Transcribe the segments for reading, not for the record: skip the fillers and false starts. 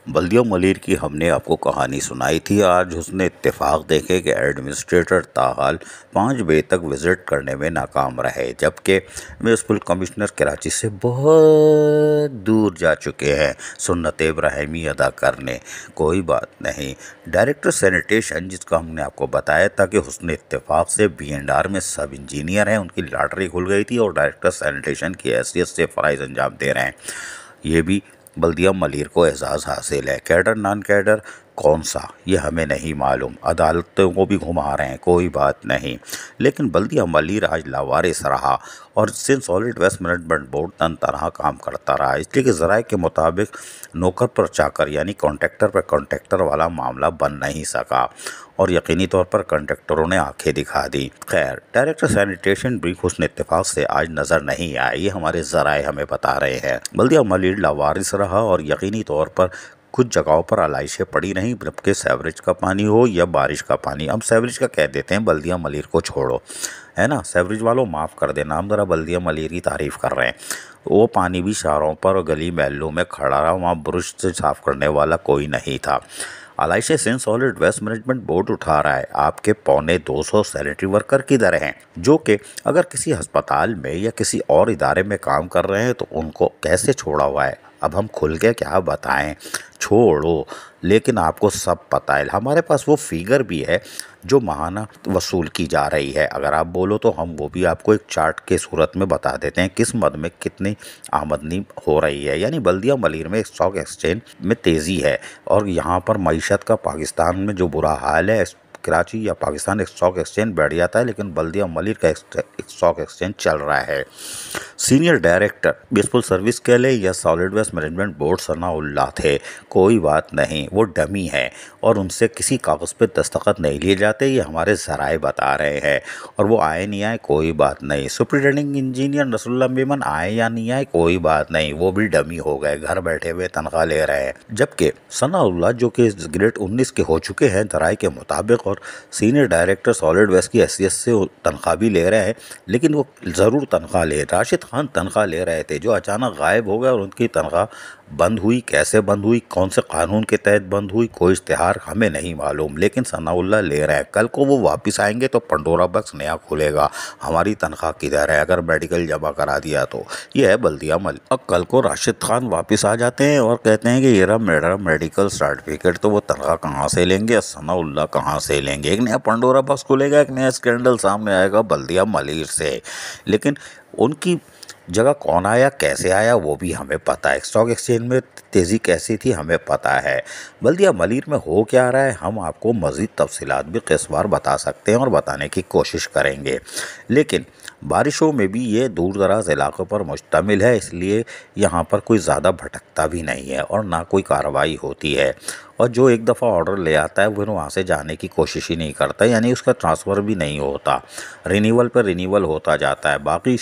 बल्दिया मलिर की हमने आपको कहानी सुनाई थी। आज उसने इत्तेफाक देखे कि एडमिनिस्ट्रेटर ताहाल 5 बजे तक विज़िट करने में नाकाम रहे, जबकि म्यूनिसिपल कमिश्नर कराची से बहुत दूर जा चुके हैं सुन्नत इब्राहिमी अदा करने। कोई बात नहीं, डायरेक्टर सैनिटेशन, जिसका हमने आपको बताया था कि हुस्न इत्तेफाक से B&R में सब इंजीनियर हैं, उनकी लॉटरी खुल गई थी और डायरेक्टर सैनिटेशन की हैसियत से फ़राइज़ अंजाम दे रहे हैं। ये भी बल्दिया मलिर को एजाज़ हासिल है। कैडर नॉन कैडर कौन सा ये हमें नहीं मालूम, अदालतों को भी घुमा रहे हैं, कोई बात नहीं, लेकिन बल्दिया मलिर आज लावारिस रहा और Sindh solid waste management board तन तरह काम करता रहा। इसलिए कि ज़राए के मुताबिक नौकर पर चाकर यानी कॉन्ट्रैक्टर पर कॉन्ट्रैक्टर वाला मामला बन नहीं सका और यकीनी तौर पर कॉन्ट्रैक्टरों ने आंखें दिखा दी। खैर, डायरेक्टर सैनिटेशन भी हुस्न इत्तेफाक से आज नज़र नहीं आए, ये हमारे ज़राए हमें बता रहे हैं। बल्दिया मलिर लावारिस रहा और यकीनी तौर पर कुछ जगहों पर आलाइशें पड़ी नहीं, जबकि सेवरेज का पानी हो या बारिश का पानी। हम सेवरेज का कह देते हैं, बल्दिया मलिर को छोड़ो, है ना। सेवरेज वालों माफ़ कर देना, हम ज़रा बल्दिया मलिर की तारीफ़ कर रहे हैं। वो पानी भी शारों पर और गली महलों में खड़ा रहा, वहाँ ब्रश से साफ़ करने वाला कोई नहीं था। आलाइशे Sindh solid waste management board उठा रहा है, आपके 250 सैनिटरी वर्कर किधर हैं, जो कि अगर किसी अस्पताल में या किसी और इदारे में काम कर रहे हैं तो उनको कैसे छोड़ा हुआ है। अब हम खुल के क्या बताएं, छोड़ो, लेकिन आपको सब पता है। हमारे पास वो फिगर भी है जो माहाना वसूल की जा रही है। अगर आप बोलो तो हम वो भी आपको एक चार्ट के सूरत में बता देते हैं किस मद में कितनी आमदनी हो रही है। यानी बल्दिया मलिर में स्टॉक एक्सचेंज में तेज़ी है और यहाँ पर मईशत का पाकिस्तान में जो बुरा हाल है, कराची या पाकिस्तान स्टॉक एक्सचेंज बैठ जाता है, लेकिन बल्दिया मलिर का स्टॉक एक्सचेंज चल रहा है। सीनियर डायरेक्टर म्युनिसिपल सर्विस के लिए या solid waste management board Sanaullah थे, कोई बात नहीं, वो डमी है और उनसे किसी कागज़ पे दस्तखत नहीं लिए जाते, ये हमारे ज़राए बता रहे हैं। और वो आए नहीं आए कोई बात नहीं, सुपरिटेंडिंग इंजीनियर नसरुल्लाह मेमन आए या नहीं आए कोई बात नहीं, वो भी डमी हो गए, घर बैठे हुए तनख्वाह ले रहे हैं। जबकि सनाउल्लाह जो कि ग्रेड 19 के हो चुके हैं ज़राए के मुताबिक और सीनियर डायरेक्टर सॉलिड वेस्ट की हैसियत से तनख्वाह भी ले रहे हैं, लेकिन वो ज़रूर तनख्वाह ले। राशिद खान तनख्वाह ले रहे थे जो अचानक गायब हो गए और उनकी तनख्वाह बंद हुई। कैसे बंद हुई, कौन से कानून के तहत बंद हुई, कोई इश्तिहार हमें नहीं मालूम, लेकिन सनाउल्लाह ले रहे हैं। कल को वो वापस आएंगे तो पंडोरा बक्स नया खुलेगा, हमारी तनख्वाह किधर है अगर मेडिकल जमा करा दिया तो। ये है बल्दिया मलिर। अब कल को राशिद खान वापस आ जाते हैं और कहते हैं कि ये रहा मेरा मेडिकल सर्टिफिकेट, तो वो तनख्वाह कहाँ से लेंगे, सनाउल्लाह कहाँ से लेंगे। एक नया पंडोरा बक्स खुलेगा, एक नया स्कैंडल सामने आएगा बल्दिया मलिर से। लेकिन उनकी जगह कौन आया, कैसे आया, वो भी हमें पता है। स्टॉक एक्सचेंज में तेज़ी कैसी थी हमें पता है। बल्दिया मलिर में हो क्या रहा है हम आपको मज़ीद तफसीलात भी किस्वार बता सकते हैं और बताने की कोशिश करेंगे, लेकिन बारिशों में भी ये दूर दराज इलाक़ों पर मुश्तमिल है, इसलिए यहाँ पर कोई ज़्यादा भटकता भी नहीं है और ना कोई कार्रवाई होती है। और जो एक दफ़ा ऑर्डर ले आता है वो वहाँ से जाने की कोशिश ही नहीं करता, यानी उसका ट्रांसफ़र भी नहीं होता, रिन्यूअल पर रिन्यूअल होता जाता है। बाकी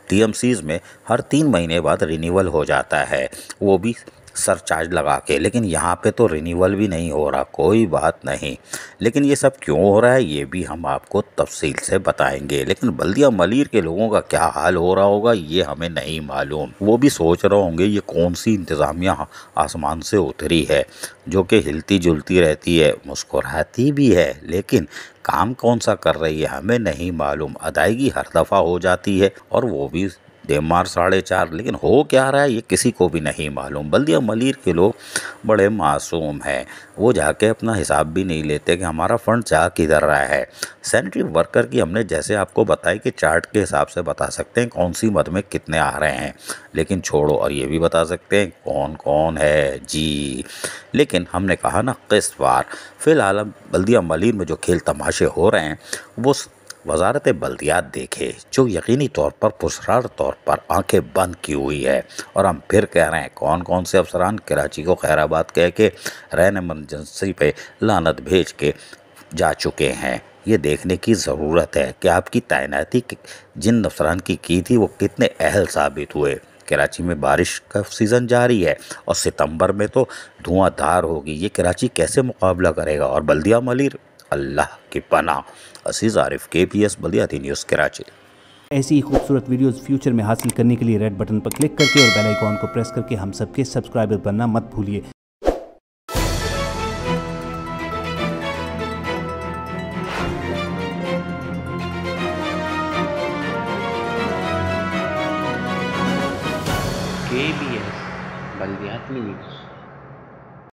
TMCs में हर 3 महीने बाद रिन्यूअल हो जाता है, वो भी सरचार्ज लगा के, लेकिन यहाँ पे तो रिन्यूअल भी नहीं हो रहा। कोई बात नहीं, लेकिन ये सब क्यों हो रहा है ये भी हम आपको तफसील से बताएंगे। लेकिन बल्दिया मलिर के लोगों का क्या हाल हो रहा होगा ये हमें नहीं मालूम। वो भी सोच रहे होंगे ये कौन सी इंतज़ामिया आसमान से उतरी है जो कि हिलती जुलती रहती है, मुस्कुराती भी है, लेकिन काम कौन सा कर रही है हमें नहीं मालूम। अदायगी हर दफ़ा हो जाती है और वो भी देमार 4:30, लेकिन हो क्या रहा है ये किसी को भी नहीं मालूम। बल्दिया मलिर के लोग बड़े मासूम हैं, वो जाके अपना हिसाब भी नहीं लेते कि हमारा फ़ंड जा किधर रहा है। सैनिटरी वर्कर की हमने जैसे आपको बताया कि चार्ट के हिसाब से बता सकते हैं कौन सी मद में कितने आ रहे हैं, लेकिन छोड़ो, और ये भी बता सकते हैं कौन कौन है जी। लेकिन हमने कहा ना किस्तवार, फ़िलहाल बल्दिया मलिर में जो खेल तमाशे हो रहे हैं वो वजारत बल्दियात देखे, जो यकीनी तौर पर पुरस्कार तौर पर आंखें बंद की हुई है। और हम फिर कह रहे हैं कौन कौन से अफसरान कराची को खैराबाद कह के रैन इमरजेंसी पे लानत भेज के जा चुके हैं, ये देखने की ज़रूरत है कि आपकी तैनाती जिन अफसरान की थी वो कितने अहल साबित हुए। कराची में बारिश का सीज़न जारी है और सितंबर में तो धुआंधार होगी, ये कराची कैसे मुकाबला करेगा। और बल्दिया मलिर अल्लाह की पनाह। असीज़ आरिफ, KPS बल्दिया न्यूज़ कराची। ऐसी ही खूबसूरत वीडियोस फ्यूचर में हासिल करने के लिए रेड बटन पर क्लिक करके और बेल आइकॉन को प्रेस करके हम सबके सब्सक्राइबर बनना मत भूलिए। KBS बल्दियात न्यूज़।